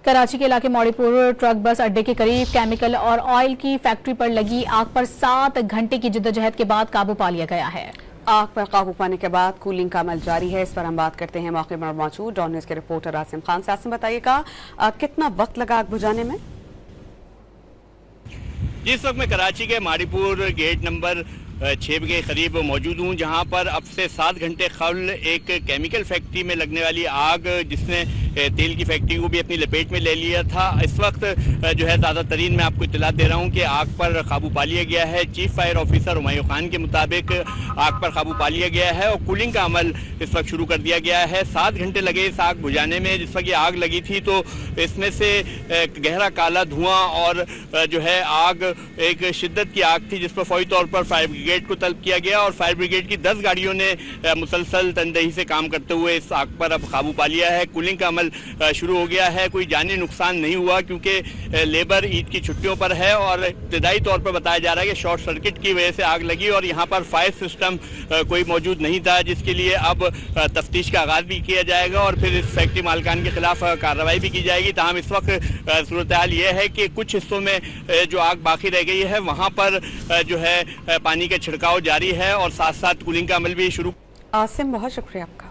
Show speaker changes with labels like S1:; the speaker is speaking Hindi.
S1: कराची के इलाके मौड़ीपुर ट्रक बस अड्डे के करीब केमिकल और ऑयल की फैक्ट्री पर लगी आग पर 7 घंटे की जिद्दोजहद के बाद काबू पा लिया गया है।
S2: आग पर काबू पाने के बाद कूलिंग का अमल जारी है। इस पर हम बात करते हैं मौके पर मौजूद डॉन न्यूज़ के रिपोर्टर आसिम खान से। आसिम, बताइएगा कितना वक्त लगा आग बुझाने में?
S3: जिस वक्त मैं कराची के मौड़ीपुर गेट नंबर 6 के करीब मौजूद हूँ, जहाँ पर अब से 7 घंटे कबल एक केमिकल फैक्ट्री में लगने वाली आग जिसने तेल की फैक्ट्री को भी अपनी लपेट में ले लिया था, इस वक्त जो है ज़्यादा तरीन मैं आपको इत्तला दे रहा हूँ कि आग पर काबू पा लिया गया है। Chief fire officer Humayun Khan के मुताबिक आग पर काबू पा लिया गया है और कूलिंग का अमल इस वक्त शुरू कर दिया गया है। 7 घंटे लगे इस आग बुझाने में। जिस वक्त ये आग लगी थी तो इसमें से गहरा काला धुआं और जो है आग एक शिद्दत की आग थी, जिस पर फौरी तौर पर फायर ब्रिगेड को तलब किया गया और फायर ब्रिगेड की 10 गाड़ियों ने मुसलसल तनदेही से काम करते हुए इस आग पर अब काबू पा लिया है। कूलिंग का अमल शुरू हो गया है। कोई जानी नुकसान नहीं हुआ क्योंकि लेबर ईद की छुट्टियों पर है और इब्तदाई तौर पर बताया जा रहा है कि शॉर्ट सर्किट की वजह से आग लगी और यहाँ पर फायर सिस्टम कोई मौजूद नहीं था, जिसके लिए अब तफ्तीश का आगाज भी किया जाएगा और फिर इस फैक्ट्री मालिकान के खिलाफ कार्रवाई भी की जाएगी। ताहम इस वक्त सूरत हाल ये है कि कुछ हिस्सों में जो आग बाकी रह गई है वहाँ पर जो है पानी का छिड़काव जारी है और साथ साथ कूलिंग का अमल भी शुरू।
S2: आसिम, बहुत शुक्रिया आपका।